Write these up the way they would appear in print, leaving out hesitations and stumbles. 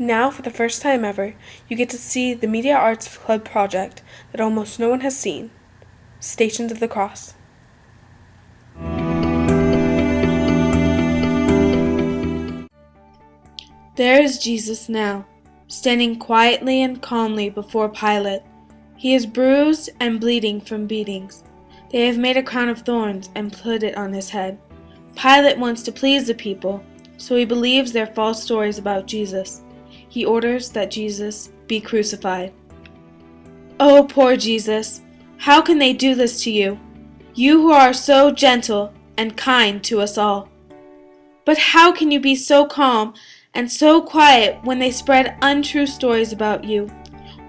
Now, for the first time ever, you get to see the Media Arts Club project that almost no one has seen, Stations of the Cross. There is Jesus now, standing quietly and calmly before Pilate. He is bruised and bleeding from beatings. They have made a crown of thorns and put it on his head. Pilate wants to please the people, so he believes their false stories about Jesus. He orders that Jesus be crucified. Oh, poor Jesus! How can they do this to you? You who are so gentle and kind to us all. But how can you be so calm and so quiet when they spread untrue stories about you?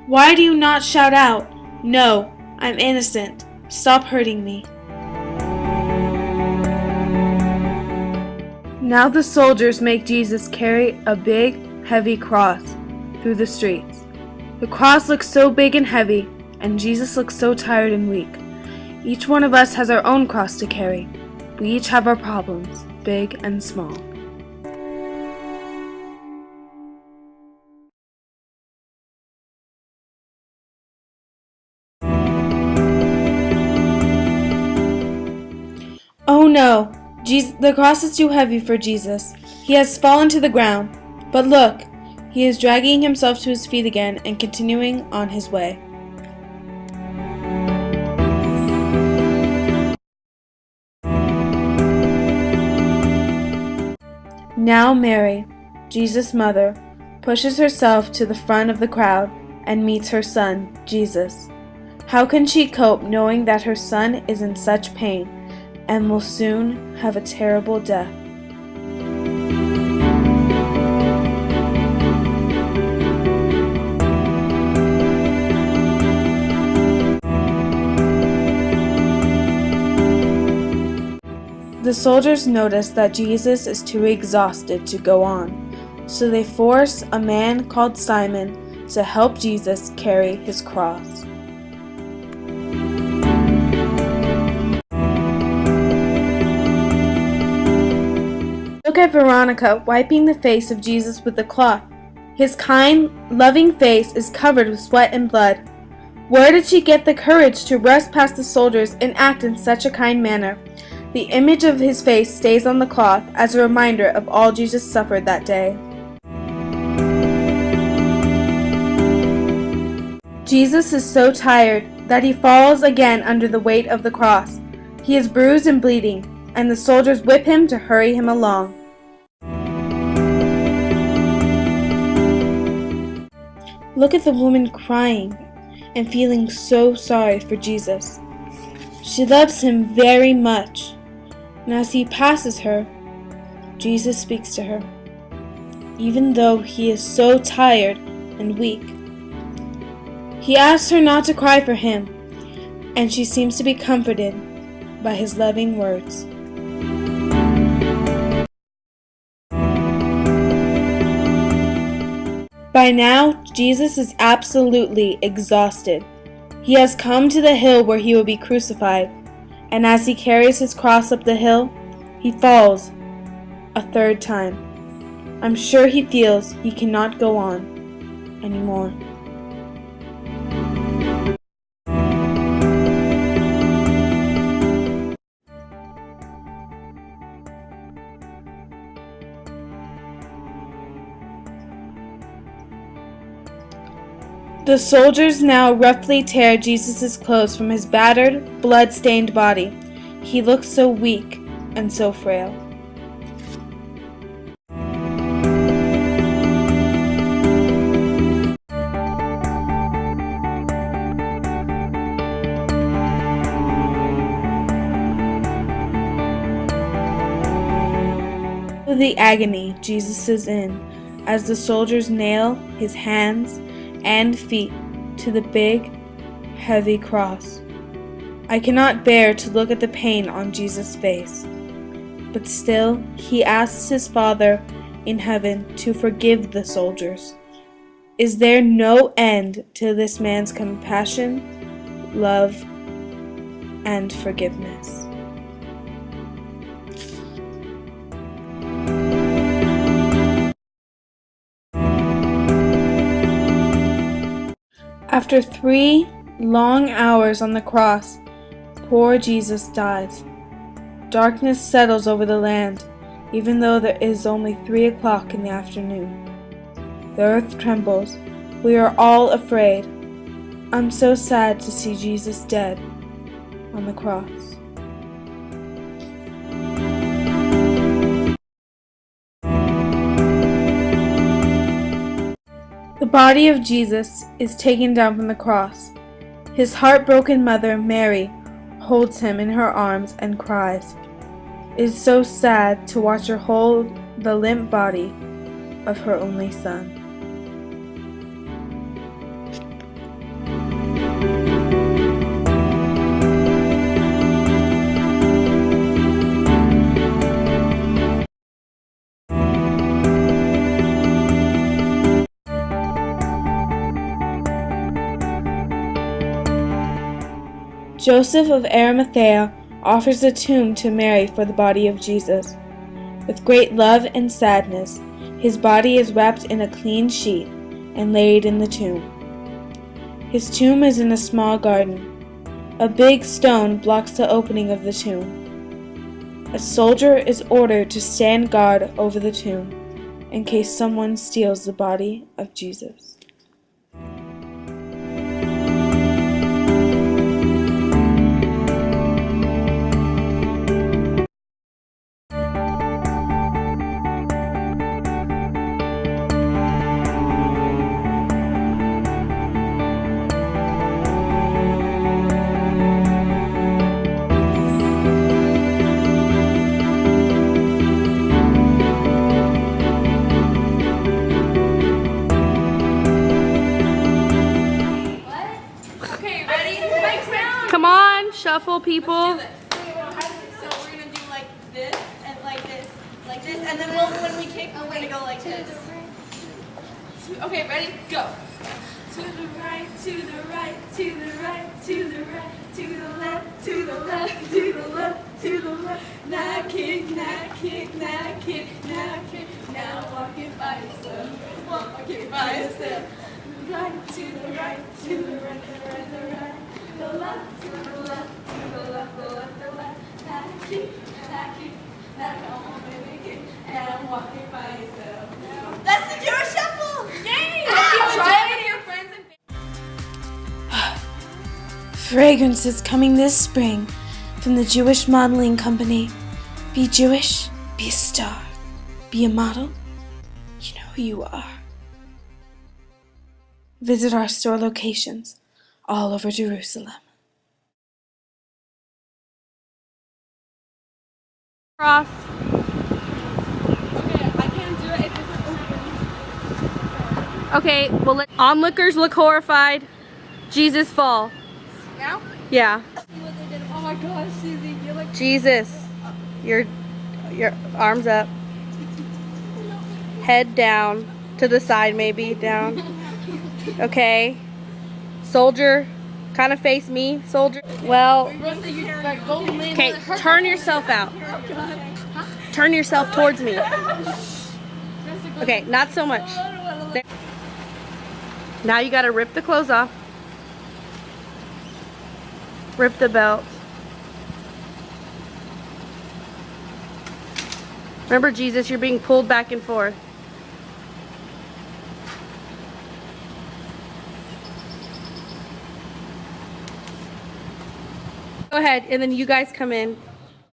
Why do you not shout out, "No, I'm innocent. Stop hurting me"? Now the soldiers make Jesus carry a big, heavy cross through the streets. The cross looks so big and heavy, and Jesus looks so tired and weak. Each one of us has our own cross to carry. We each have our problems, big and small. Oh no! The cross is too heavy for Jesus. He has fallen to the ground. But look, he is dragging himself to his feet again and continuing on his way. Now Mary, Jesus' mother, pushes herself to the front of the crowd and meets her son, Jesus. How can she cope knowing that her son is in such pain and will soon have a terrible death? The soldiers notice that Jesus is too exhausted to go on, so they force a man called Simon to help Jesus carry his cross. Look at Veronica wiping the face of Jesus with a cloth. His kind, loving face is covered with sweat and blood. Where did she get the courage to rush past the soldiers and act in such a kind manner? The image of his face stays on the cloth as a reminder of all Jesus suffered that day. Jesus is so tired that he falls again under the weight of the cross. He is bruised and bleeding, and the soldiers whip him to hurry him along. Look at the woman crying and feeling so sorry for Jesus. She loves him very much. And as he passes her, Jesus speaks to her, even though he is so tired and weak. He asks her not to cry for him, and she seems to be comforted by his loving words. By now, Jesus is absolutely exhausted. He has come to the hill where he will be crucified. And as he carries his cross up the hill, he falls a third time. I'm sure he feels he cannot go on anymore. The soldiers now roughly tear Jesus' clothes from his battered, blood-stained body. He looks so weak and so frail. The agony Jesus is in as the soldiers nail his hands and feet to the big, heavy cross. I cannot bear to look at the pain on Jesus' face, but still he asks his Father in heaven to forgive the soldiers. Is there no end to this man's compassion, love, and forgiveness? After 3 long hours on the cross, poor Jesus dies. Darkness settles over the land, even though there is only 3 o'clock in the afternoon. The earth trembles. We are all afraid. I'm so sad to see Jesus dead on the cross. The body of Jesus is taken down from the cross. His heartbroken mother, Mary, holds him in her arms and cries. It is so sad to watch her hold the limp body of her only son. Joseph of Arimathea offers a tomb to Mary for the body of Jesus. With great love and sadness, his body is wrapped in a clean sheet and laid in the tomb. His tomb is in a small garden. A big stone blocks the opening of the tomb. A soldier is ordered to stand guard over the tomb in case someone steals the body of Jesus. Come on, shuffle, people. So we're gonna do like this, and then when we kick, we're gonna go like this. Okay, ready? Go. To the right, to the right, to the right, to the right, to the left, to the left, to the left, to the left. Now kick, now kick, now kick, now kick. Now walking by yourself, walking by yourself. Right to the right, to the right, the right, the right. The left, to the left, to the left, the left, the left. Now kick, now come on, baby, kick. And I'm walking by yourself. That's the Jewish shuffle! Yay! Try it with your friends and Fragrances coming this spring from the Jewish Modeling Company. Be Jewish, be a star, be a model. You know who you are. Visit our store locations all over Jerusalem. Cross. Okay, I can't do it. Okay, well, let onlookers look horrified. Jesus fall. Now? Yeah. Oh my gosh, Susie, you're like... Jesus. Your arms up. Head down. To the side, maybe. Down. Okay. Soldier. Kind of face me, soldier. Well, okay, turn yourself out. Turn yourself towards me. Okay, not so much. There. Now you gotta rip the clothes off. Rip the belt. Remember, Jesus, you're being pulled back and forth. Go ahead, and then you guys come in.